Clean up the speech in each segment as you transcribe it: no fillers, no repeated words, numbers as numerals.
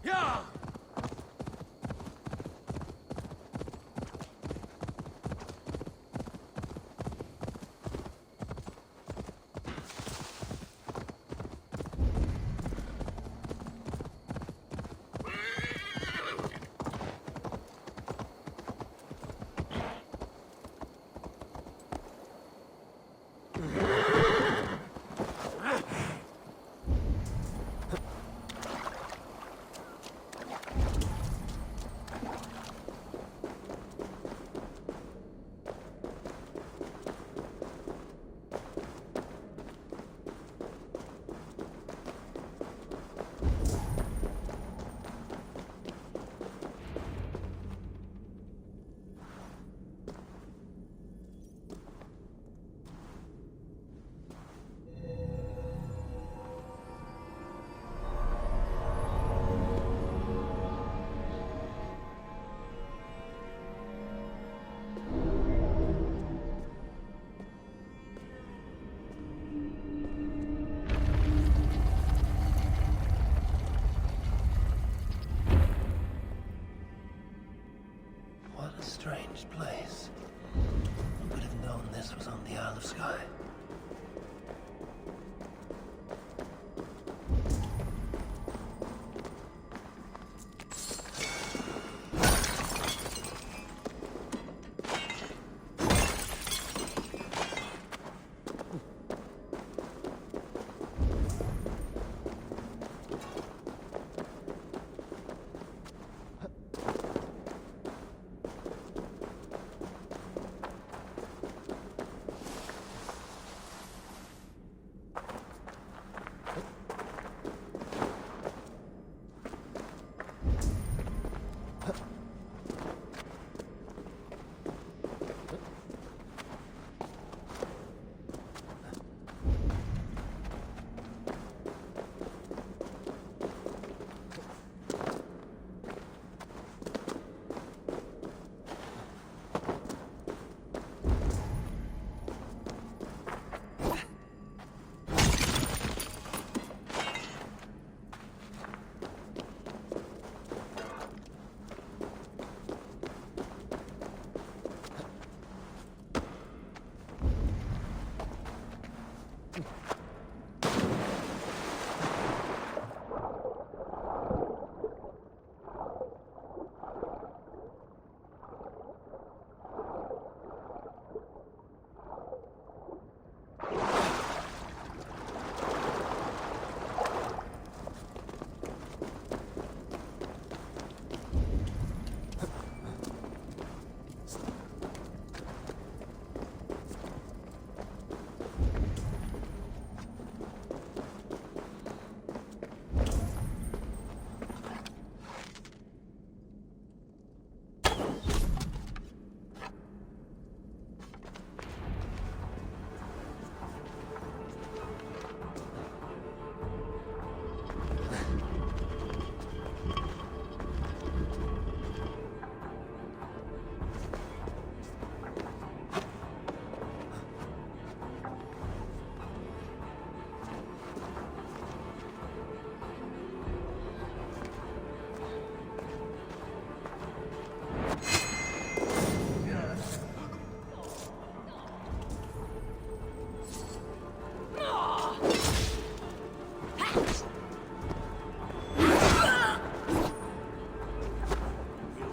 Yeah! What a strange place. Who would have known this was on the Isle of Skye?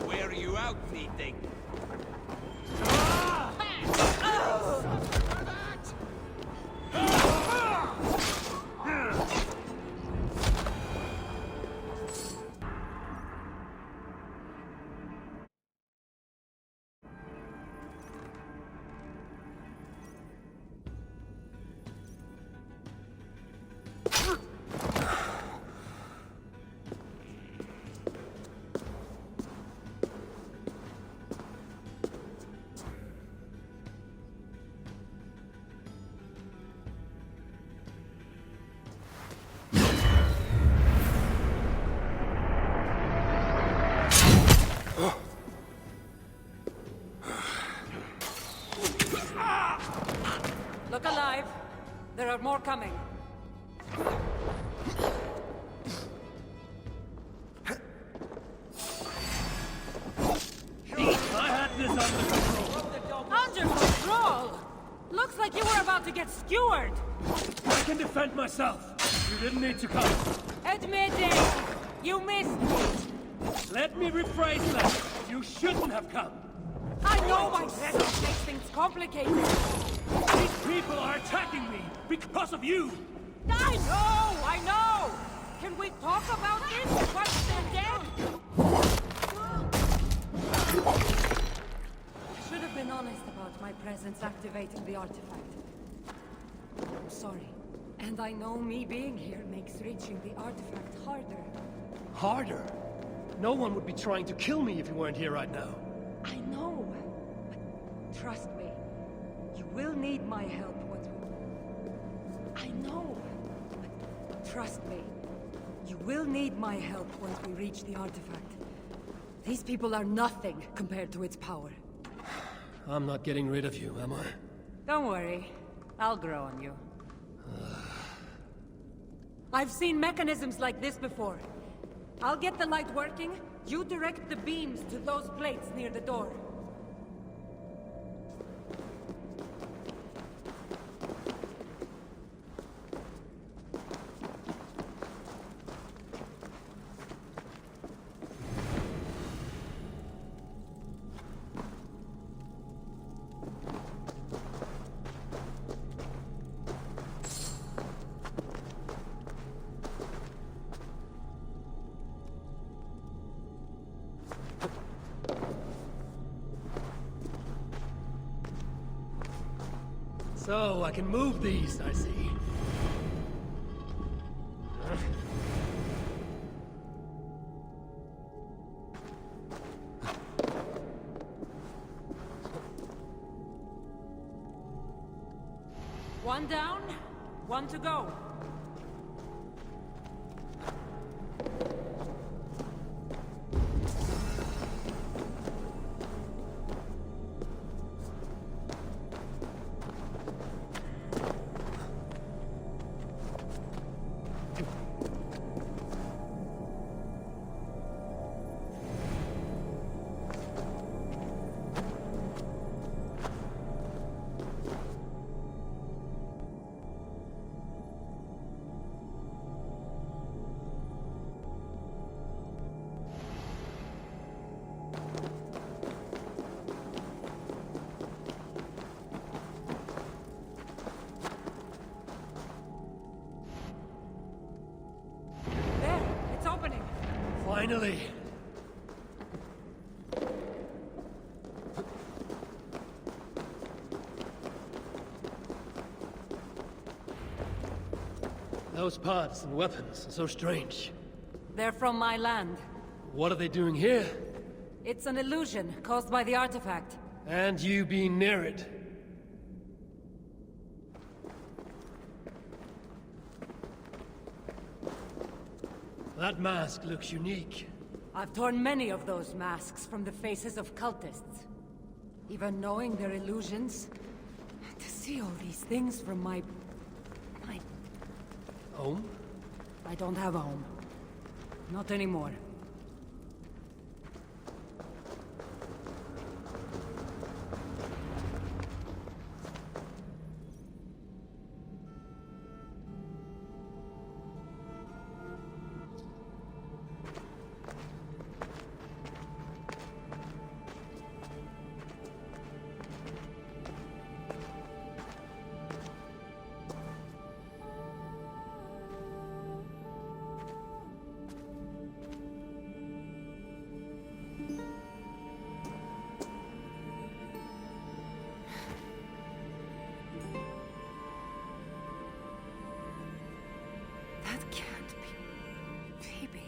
Wear you out, meeting. Look alive. There are more coming. like you were about to get skewered! I can defend myself. You didn't need to come. Admit it! You missed me! Let me rephrase that. You shouldn't have come. I know myself makes things complicated! These people are attacking me because of you. I know! Can we talk about this once they're dead? I should have been honest about my presence activating the artifact. I'm sorry. And I know me being here makes reaching the artifact harder. Harder? No one would be trying to kill me if you weren't here right now. I know. But trust me. You will need my help once we... I know. But trust me. You will need my help once we reach the artifact. These people are nothing compared to its power. I'm not getting rid of you, am I? Don't worry. I'll grow on you. I've seen mechanisms like this before. I'll get the light working. You direct the beams to those plates near the door. So, I can move these, I see. One down, one to go. There, it's opening. Finally! Those parts and weapons are so strange. They're from my land. What are they doing here? It's an illusion caused by the artifact. And you being near it. That mask looks unique. I've torn many of those masks from the faces of cultists. Even knowing they're illusions. To see all these things from my... Home? I don't have a home. Not anymore. That can't be... Phoebe.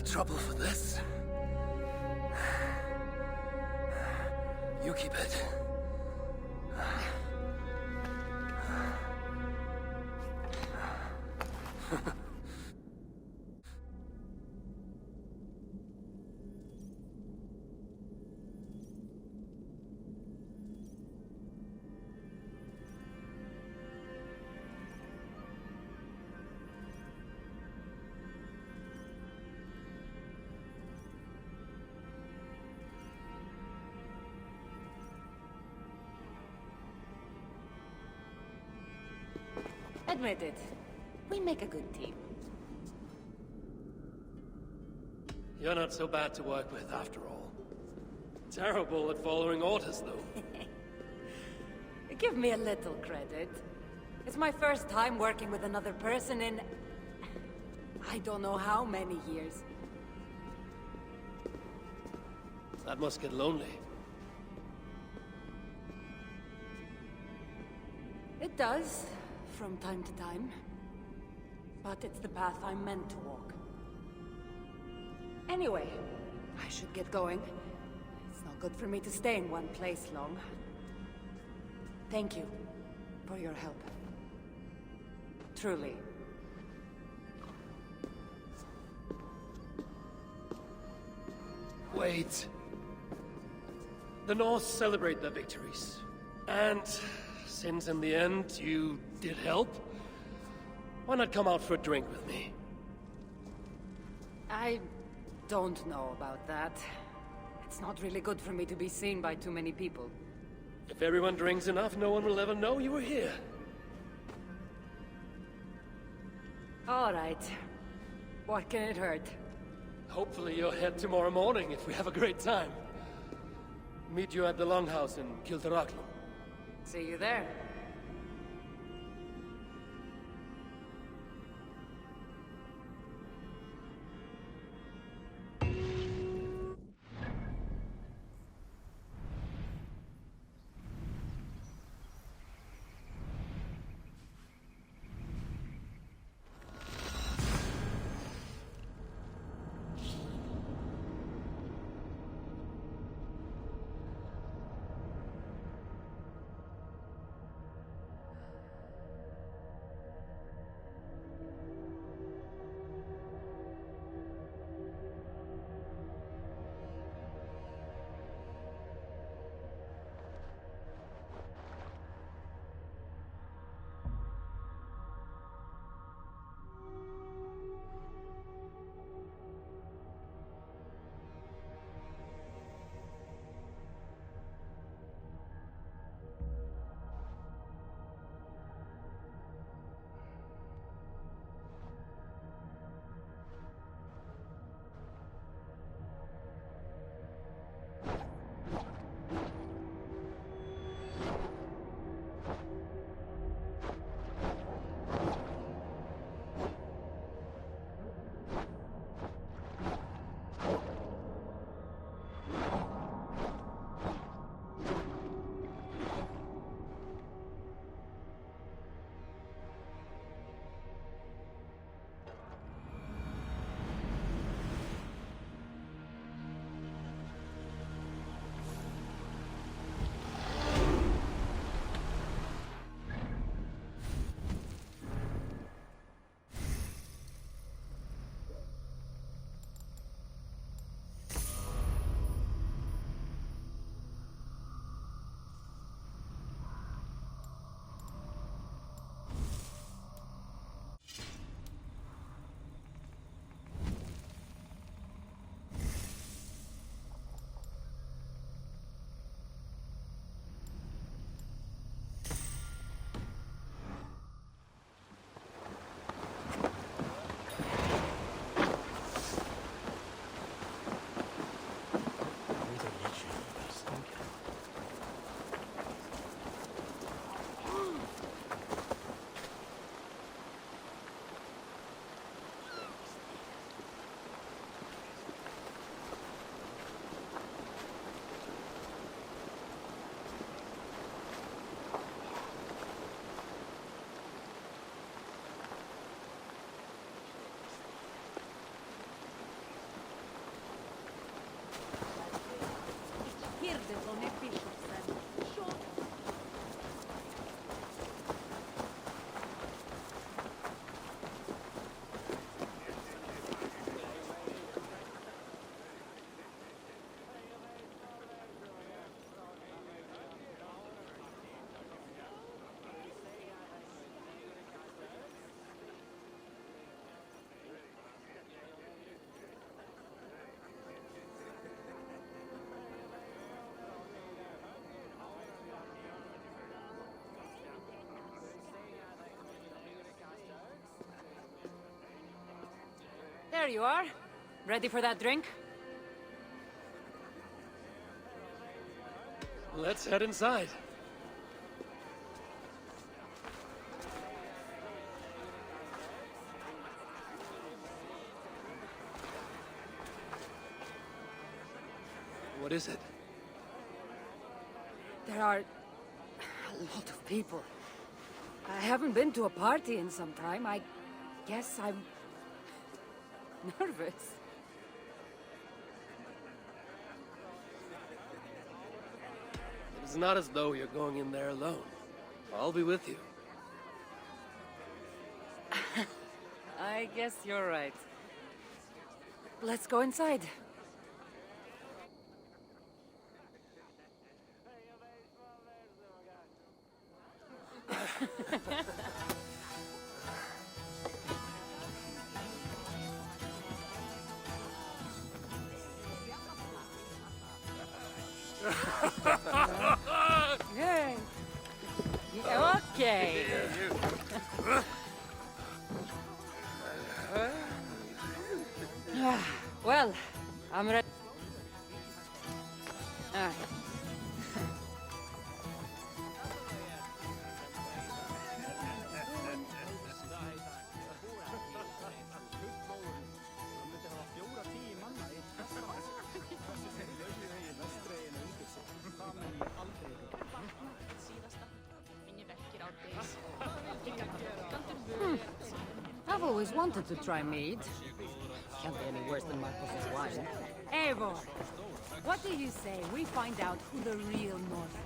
had trouble for this. You keep it. Admit it. We make a good team. You're not so bad to work with, after all. Terrible at following orders, though. Give me a little credit. It's my first time working with another person in... I don't know how many years. That must get lonely. It does, from time to time. But it's the path I'm meant to walk. Anyway, I should get going. It's not good for me to stay in one place long. Thank you for your help. Truly. Wait. The North celebrate their victories. And since in the end you did help, why not come out for a drink with me? I don't know about that. It's not really good for me to be seen by too many people. If everyone drinks enough, no one will ever know you were here. All right. What can it hurt? Hopefully you'll head tomorrow morning if we have a great time. Meet you at the Longhouse in Kiltarachlum. See you there. There you are. Ready for that drink? Let's head inside. What is it? There are a lot of people. I haven't been to a party in some time. I guess I'm nervous. It's not as though you're going in there alone. I'll be with you. I guess you're right. Let's go inside. Hey. Okay. Well, I'm ready. I've always wanted to try mead. Can't be any worse than Marcos's wine. Eivor, what do you say we find out who the real North is?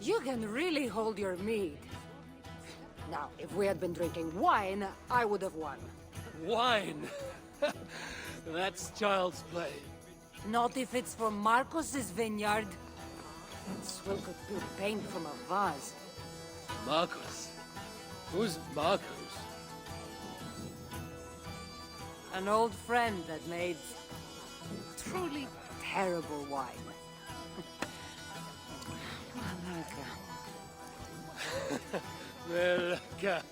You can really hold your mead. Now, if we had been drinking wine, I would have won. Wine! That's child's play. Not if it's from Marcos's vineyard. Swill could peel paint from a vase. Marcos? Who's Marcos? An old friend that made truly terrible wine. Malaka,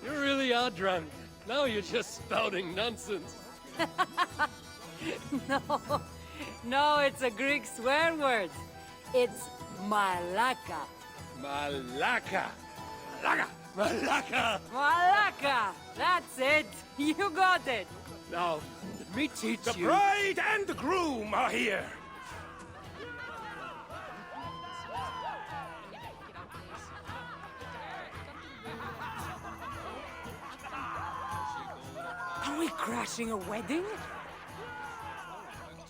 you really are drunk. Now you're just spouting nonsense. No, it's a Greek swear word. It's malaka. Malaka! Malaka! Malaka! Malaka! That's it. You got it. Now, let me teach The you. bride and the groom are here. Are we crashing a wedding?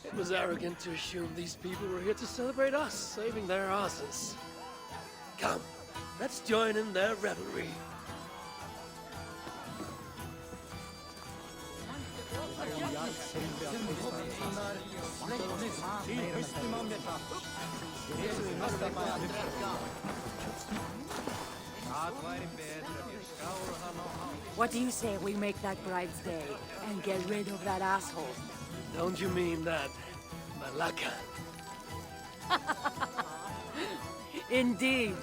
It was arrogant to assume these people were here to celebrate us, saving their asses. Come, let's join in their revelry. What do you say we make that bride's day and get rid of that asshole? Don't you mean that Malaka? Indeed.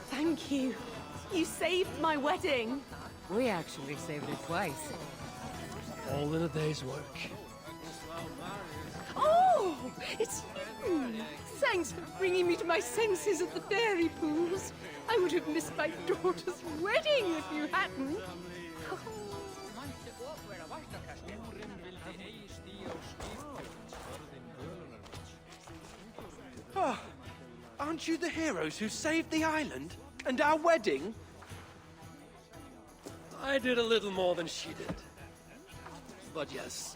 Thank you. You saved my wedding. We actually saved it twice. All in a day's work. Oh, it's you. Thanks for bringing me to my senses at the fairy pools. I would have missed my daughter's wedding if you hadn't. Aren't you the heroes who saved the island? And our wedding? I did a little more than she did. But yes,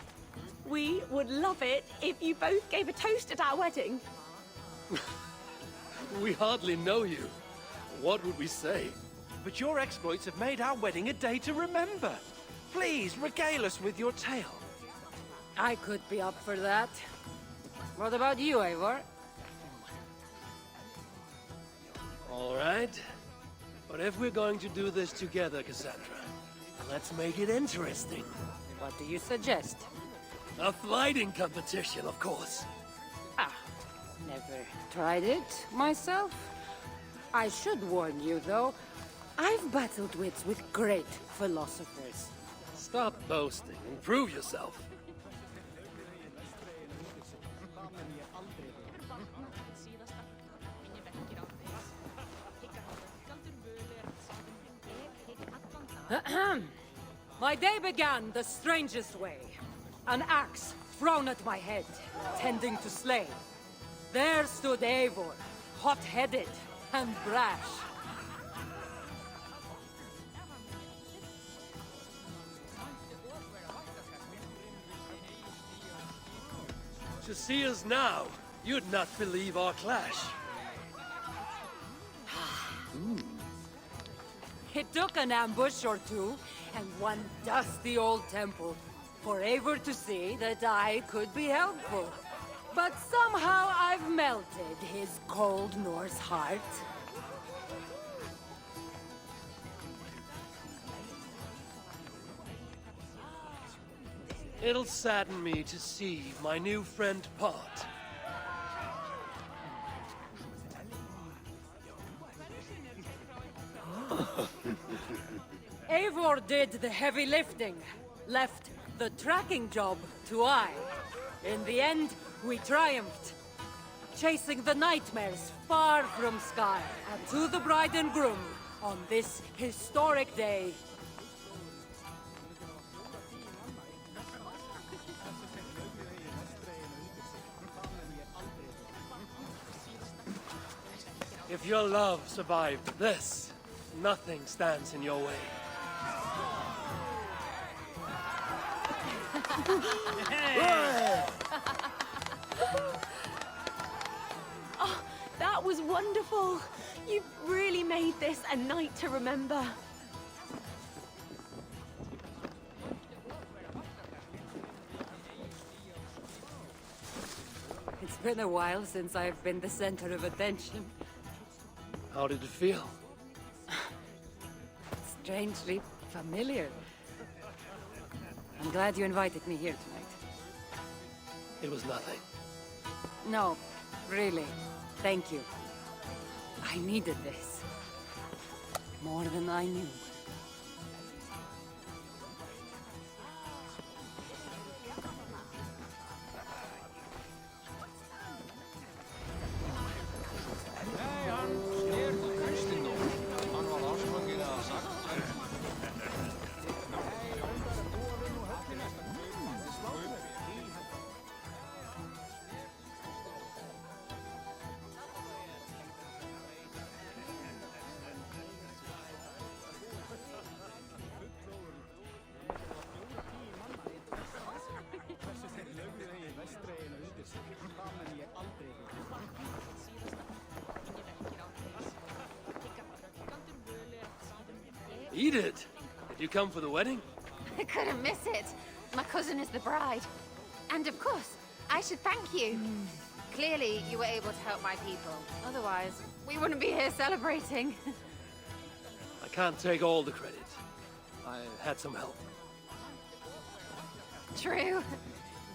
We would love it if you both gave a toast at our wedding. we hardly know you. What would we say? But your exploits have made our wedding a day to remember. Please, regale us with your tale. I could be up for that. What about you, Eivor? All right. But if we're going to do this together, Cassandra, let's make it interesting. What do you suggest? A fighting competition, of course. Never tried it myself. I should warn you, though. I've battled wits with great philosophers. Stop boasting and prove yourself. My day began the strangest way. An axe thrown at my head, tending to slay. There stood Eivor, hot-headed and brash. To see us now, you'd not believe our clash. It took an ambush or two, and one dusty old temple, for Eivor to see that I could be helpful. But somehow I've melted his cold Norse heart. It'll sadden me to see my new friend part. Eivor did the heavy lifting, left the tracking job to I. In the end, we triumphed, chasing the nightmares far from Sky and to the bride and groom on this historic day. If your love survived this, nothing stands in your way. Oh, that was wonderful. You've really made this a night to remember. It's been a while since I've been the center of attention. How did it feel? Strangely familiar. I'm glad you invited me here tonight. It was nothing. No, really. Thank you. I needed this. More than I knew. Edith, did you come for the wedding? I couldn't miss it. My cousin is the bride. And of course, I should thank you. Clearly, you were able to help my people. Otherwise, we wouldn't be here celebrating. I can't take all the credit. I had some help. True.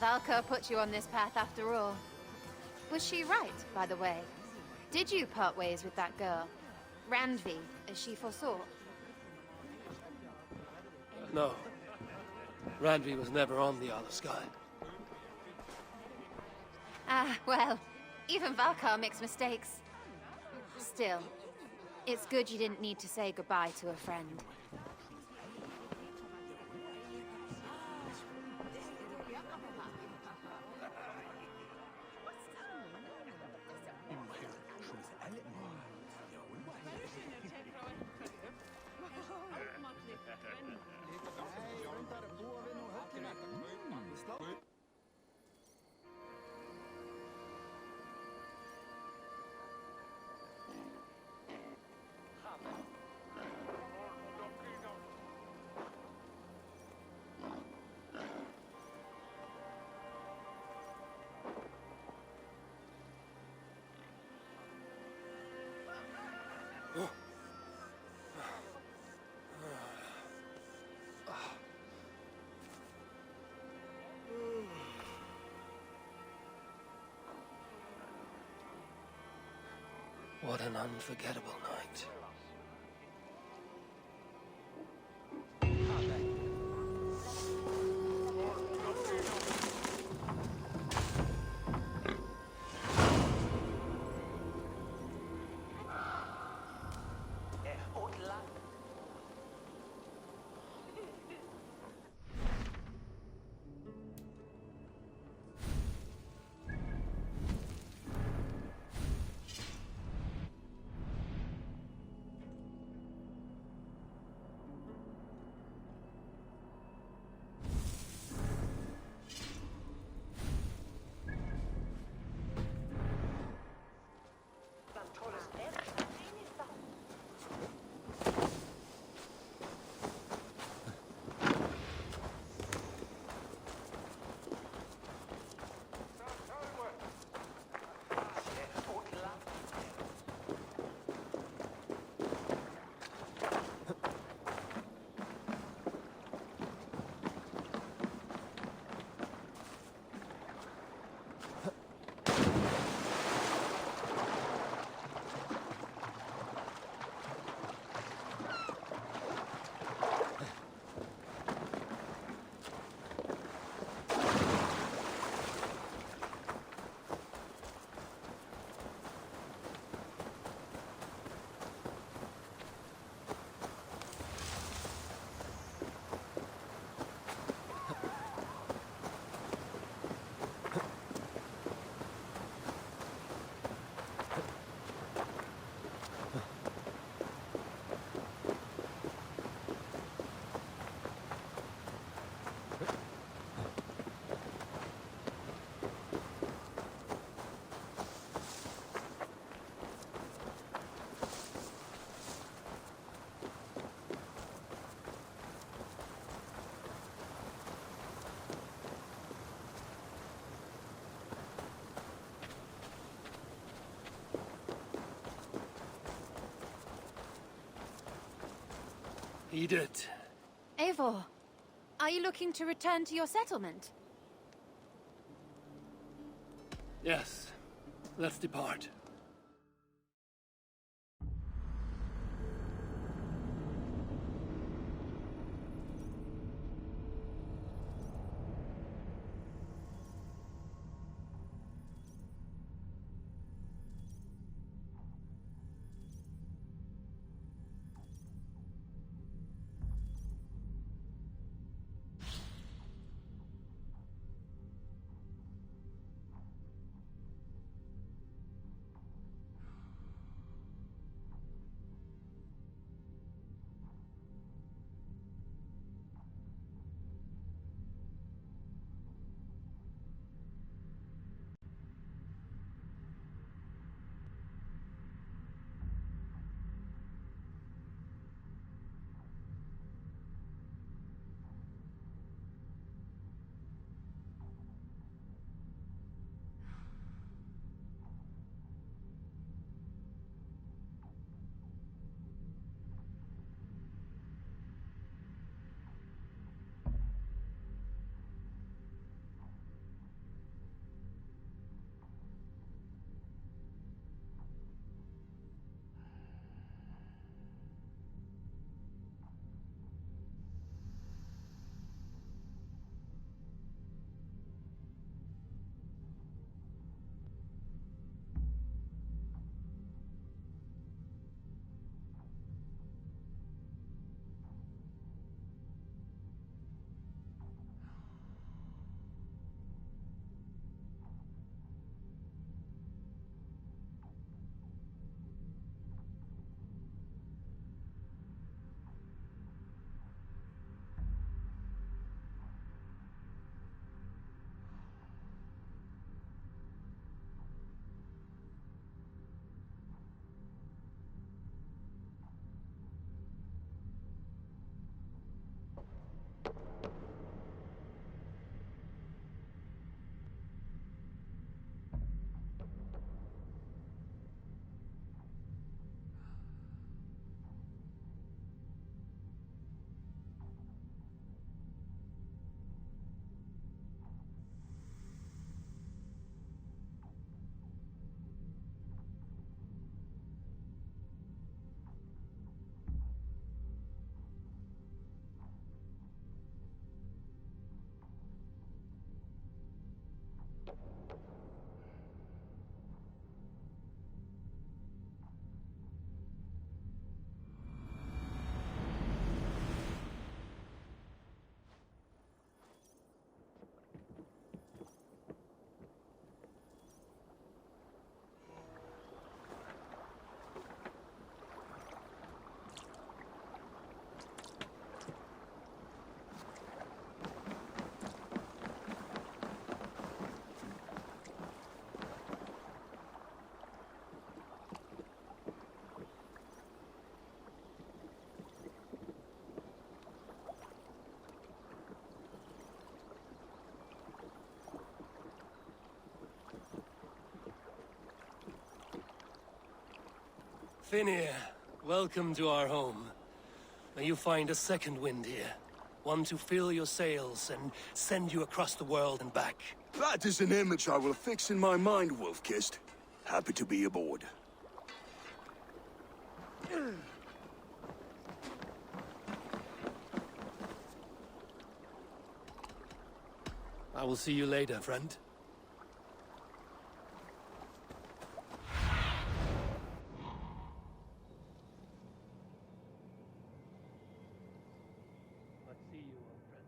Valka put you on this path after all. Was she right, by the way? Did you part ways with that girl? Randvi, as she foresaw? No. Randvi was never on the Isle of Skye. Ah, well, even Valkar makes mistakes. Still, it's good you didn't need to say goodbye to a friend. What an unforgettable night. Edith. Eivor, are you looking to return to your settlement? Yes. Let's depart. Finir, welcome to our home. May you find a second wind here. One to fill your sails and send you across the world and back. That is an image I will fix in my mind, Wolf-Kissed. Happy to be aboard. I will see you later, friend. Let's see you, old friend.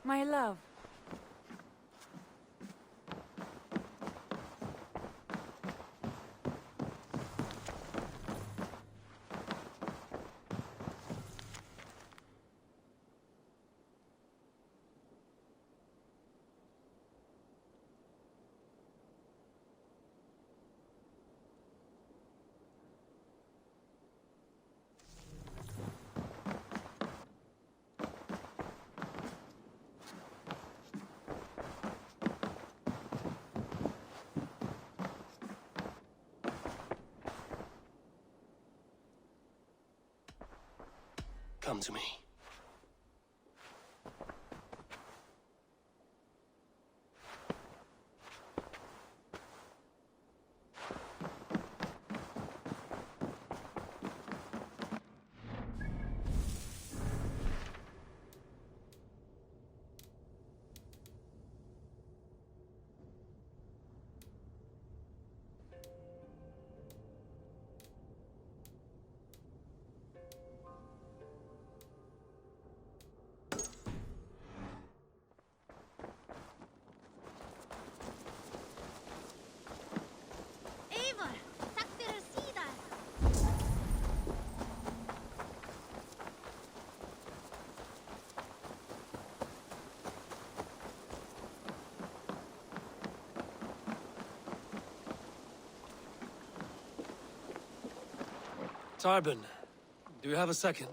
My love. Come to me. Eivor, takk fyrir síðan. Tarbin, do you have a second?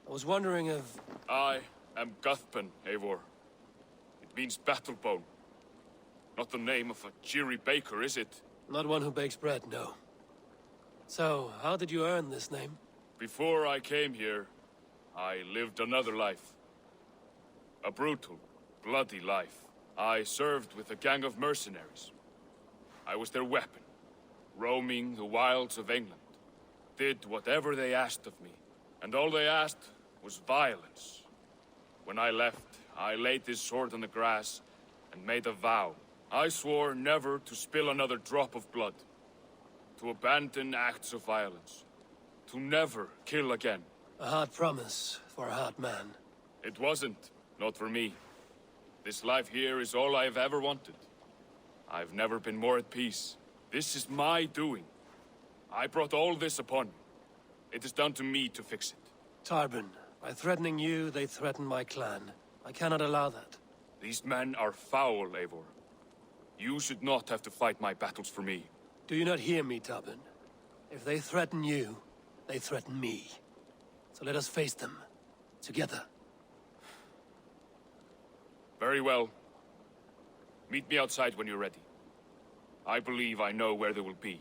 I was wondering if... I am Guthpen, Eivor. It means battlebone. Not the name of a cheery baker, is it? Not one who bakes bread, no. So, how did you earn this name? Before I came here, I lived another life. A brutal, bloody life. I served with a gang of mercenaries. I was their weapon, roaming the wilds of England. Did whatever they asked of me, and all they asked was violence. When I left, I laid this sword on the grass and made a vow. I swore never to spill another drop of blood, to abandon acts of violence, to never kill again. A hard promise for a hard man. It wasn't. Not for me. This life here is all I've ever wanted. I've never been more at peace. This is my doing. I brought all this upon me. It is down to me to fix it. Tarbin, by threatening you, they threaten my clan. I cannot allow that. These men are foul, Eivor. You should not have to fight my battles for me. Do you not hear me, Tarbin? If they threaten you, they threaten me. So let us face them. Together. Very well. Meet me outside when you're ready. I believe I know where they will be.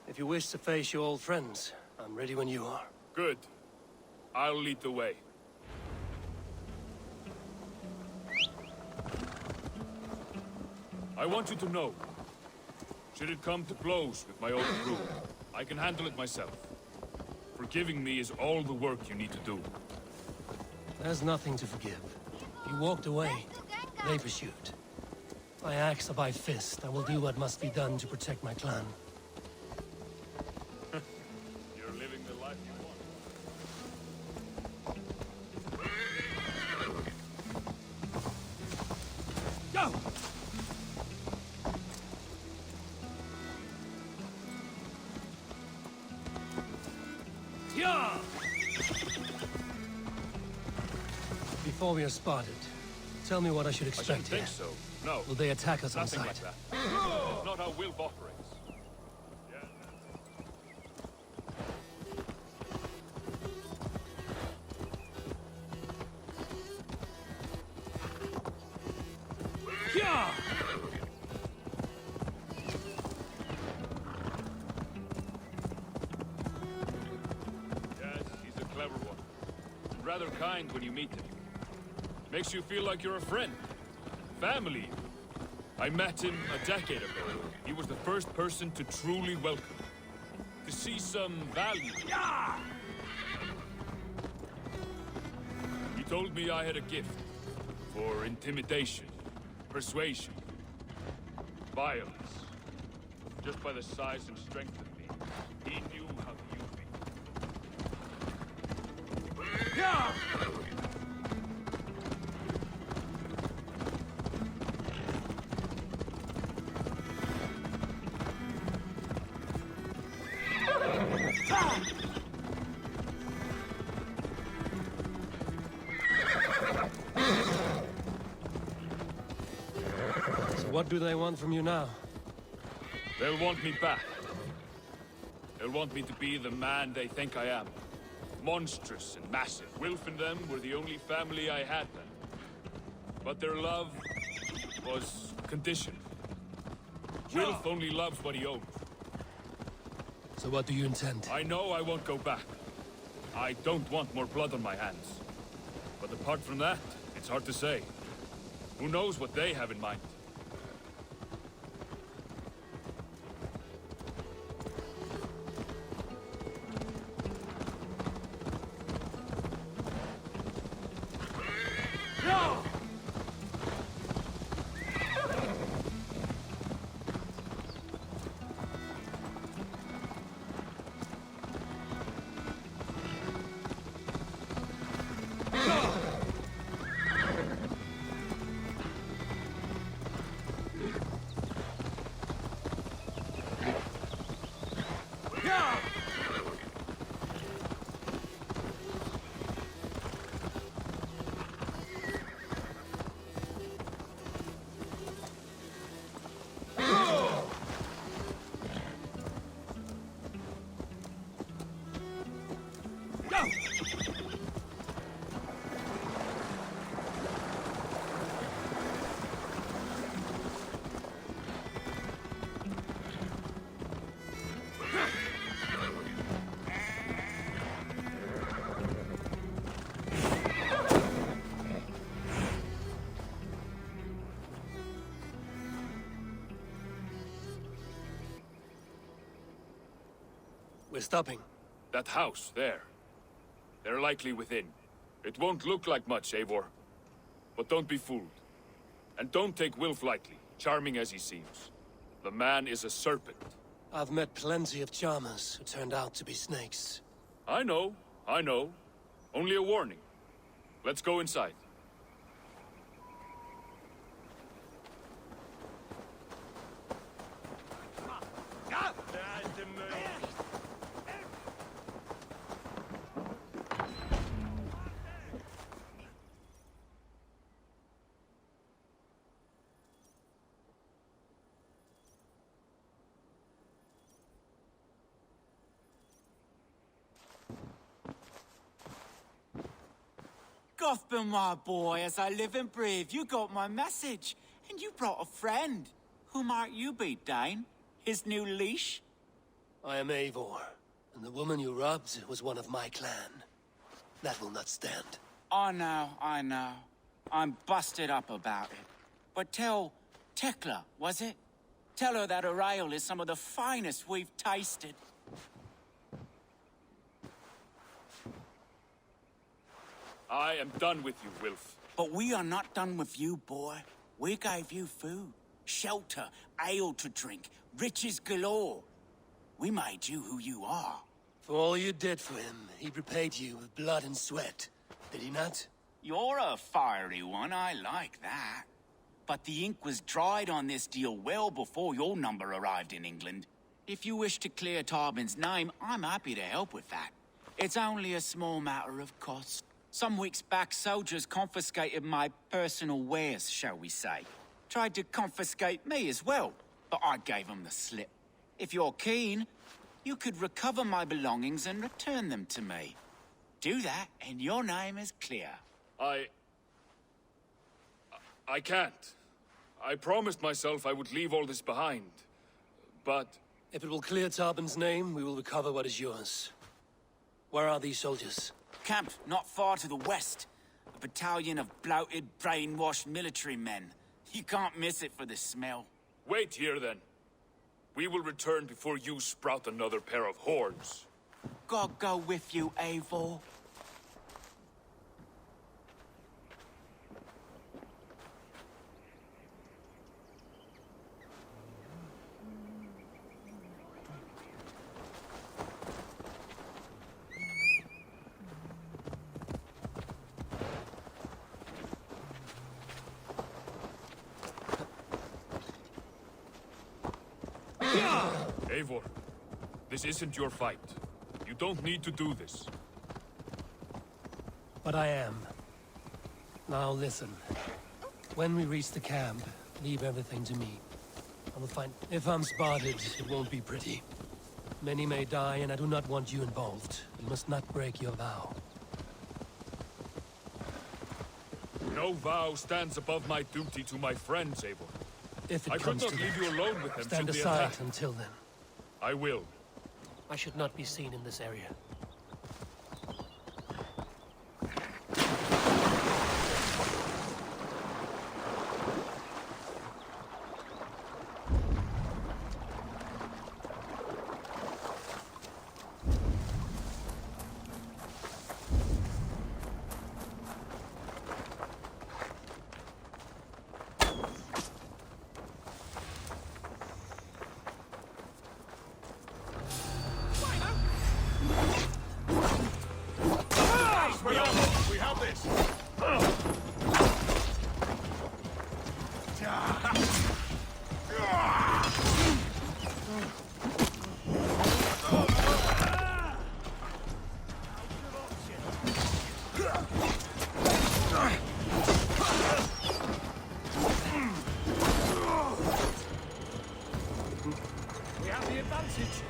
If you wish to face your old friends, I'm ready when you are. Good. I'll lead the way. I want you to know, should it come to blows with my old crew, I can handle it myself. Forgiving me is all the work you need to do. There's nothing to forgive. You walked away. They pursued. By axe or by fist, I will do what must be done to protect my clan. You're living the life you want. Go! Yeah! Before we are spotted, tell me what I should I expect shouldn't here. think so. No. Will they attack us on Nothing sight? like that. That's not how Wilf operates. Yeah! Yes, he's a clever one. And rather kind when you meet him. Makes you feel like you're a friend. Family. I met him a decade ago. He was the first person to truly welcome me. To see some value. He told me I had a gift. For intimidation. Persuasion. Violence. Just by the size and strength of me, he knew how to use me. So what do they want from you now? They'll want me back. They'll want me to be the man they think I am. Monstrous and massive. Wilf and them were the only family I had then. But their love was conditional. Wilf only loves what he owns. So what do you intend? I know I won't go back. I don't want more blood on my hands. But apart from that, it's hard to say. Who knows what they have in mind? We're stopping. That house, there. They're likely within. It won't look like much, Eivor. But don't be fooled. And don't take Wilf lightly, charming as he seems. The man is a serpent. I've met plenty of charmers who turned out to be snakes. I know. Only a warning. Let's go inside. Gothman, my boy, as I live and breathe, you got my message. And you brought a friend. Who might you be, Dane? His new leash? I am Eivor, and the woman you robbed was one of my clan. That will not stand. I know. I'm busted up about it. But tell Tekla, was it? Tell her that her ale is some of the finest we've tasted. I am done with you, Wilf. But we are not done with you, boy. We gave you food, shelter, ale to drink, riches galore. We made you who you are. For all you did for him, he repaid you with blood and sweat. Did he not? You're a fiery one, I like that. But the ink was dried on this deal well before your number arrived in England. If you wish to clear Tarbin's name, I'm happy to help with that. It's only a small matter of cost. Some weeks back, soldiers confiscated my personal wares, shall we say. Tried to confiscate me as well, but I gave them the slip. If you're keen, you could recover my belongings and return them to me. Do that, and your name is clear. I can't. I promised myself I would leave all this behind. But... If it will clear Tarbin's name, we will recover what is yours. Where are these soldiers? Camped not far to the west. A battalion of bloated, brainwashed military men. You can't miss it for the smell. Wait here, then. We will return before you sprout another pair of horns. God go with you, Eivor. Eivor, this isn't your fight. You don't need to do this. But I am. Now listen. When we reach the camp, leave everything to me. I will find... If I'm spotted, it won't be pretty. Many may die, and I do not want you involved. You must not break your vow. No vow stands above my duty to my friends, Eivor. If it I could comes not to leave that, you alone with them stand should they aside attack. until then. I will. I should not be seen in this area. We have this! We have the advantage.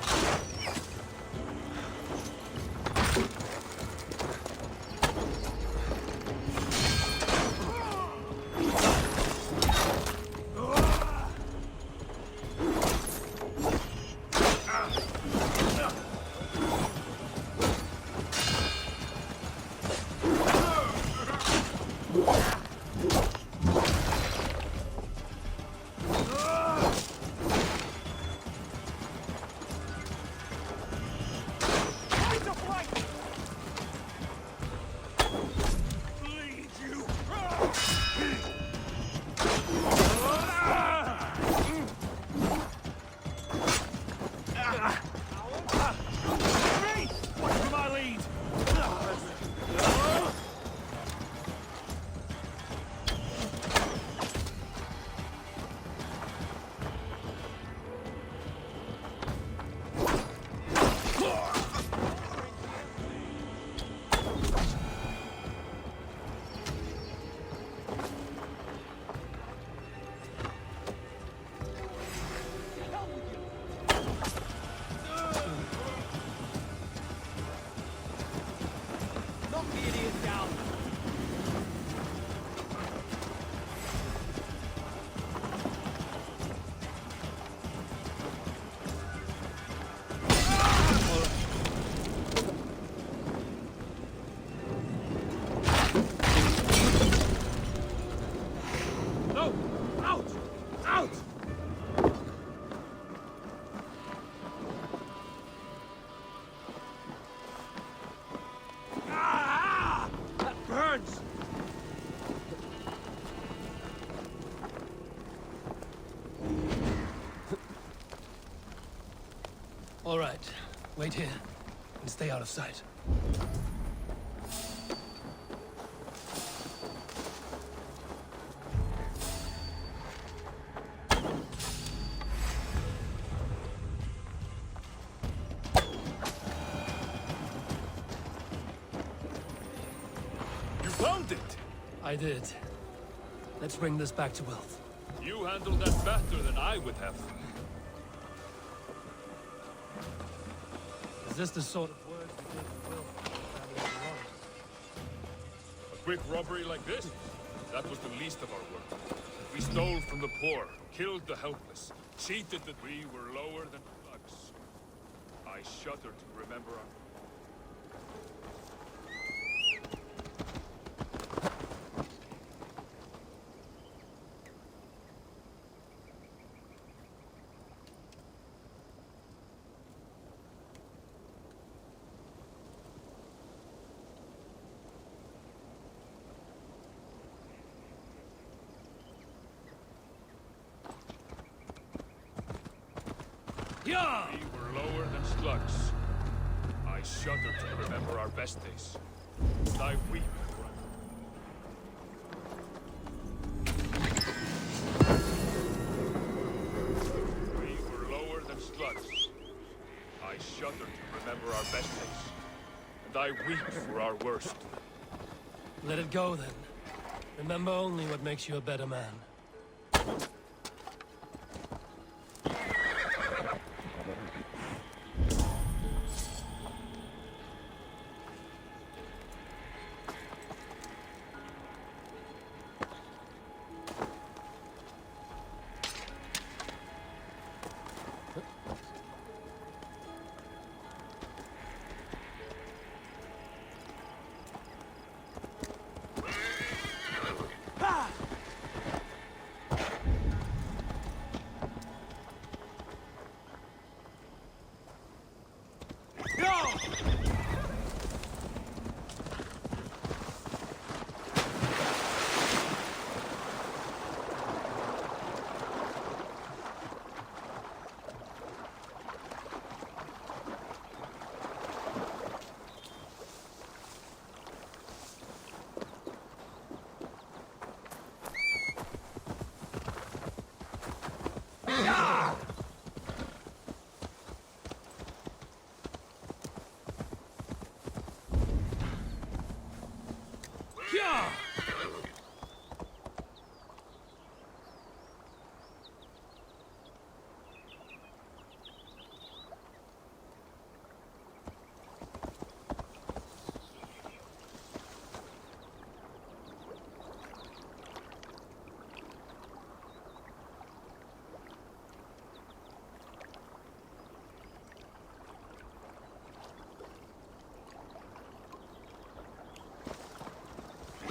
All right. Wait here and stay out of sight. You found it! I did. Let's bring this back to Wilf. You handled that better than I would have. Is this the sort of work you think Wilf? A quick robbery like this? That was the least of our work. We stole from the poor, killed the helpless, cheated that we were lower than slugs. I shudder to remember our... Yeah! We were lower than slugs. I shudder to remember our best days. And I weep for We were lower than slugs. I shudder to remember our best days. And I weep for our worst. Let it go, then. Remember only what makes you a better man.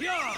Yeah!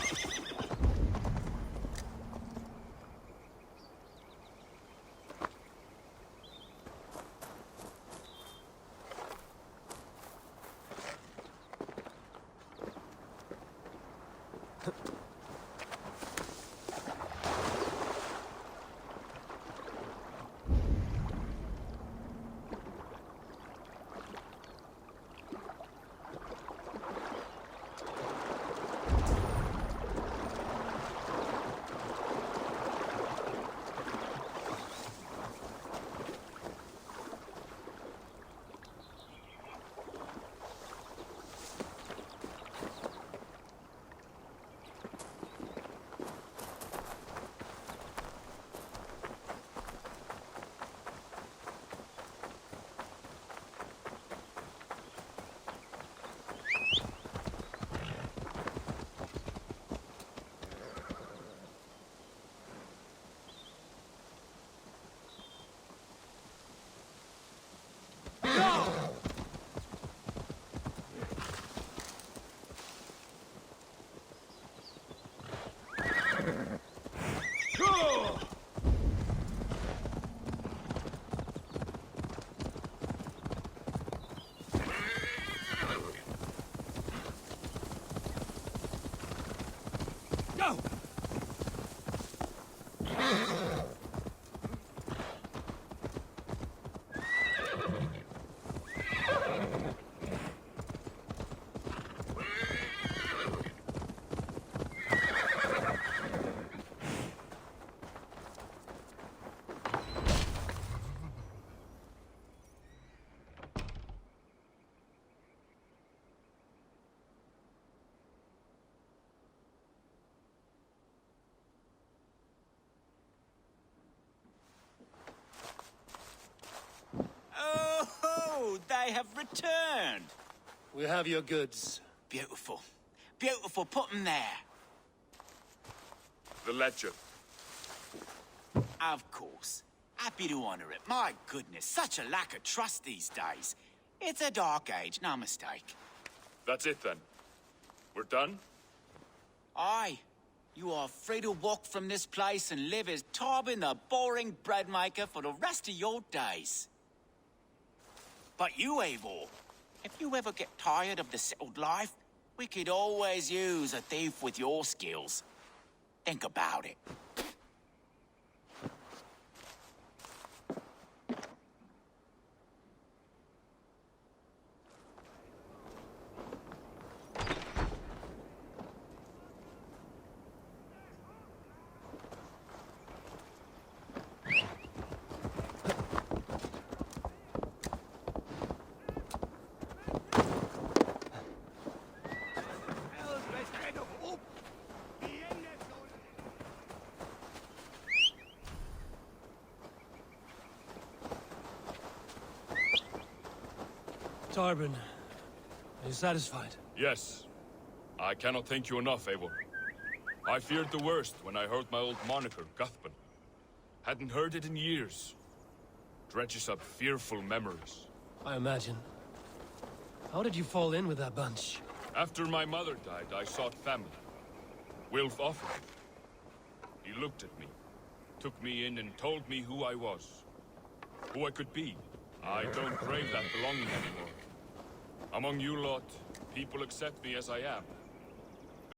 they have returned. We have your goods. Beautiful. Beautiful, put them there. The ledger. Of course. Happy to honor it. My goodness, such a lack of trust these days. It's a dark age, no mistake. That's it then. We're done? Aye. You are free to walk from this place and live as Tarbin the boring bread maker for the rest of your days. But you, Eivor, if you ever get tired of the settled life, we could always use a thief with your skills. Think about it. Tarbin, are you satisfied? Yes. I cannot thank you enough, Eivor. I feared the worst when I heard my old moniker, Guthpan. Hadn't heard it in years. Dredges up fearful memories. I imagine. How did you fall in with that bunch? After my mother died, I sought family. Wilf offered it. He looked at me, took me in and told me who I was. Who I could be. I don't crave that belonging anymore. Among you lot, people accept me as I am.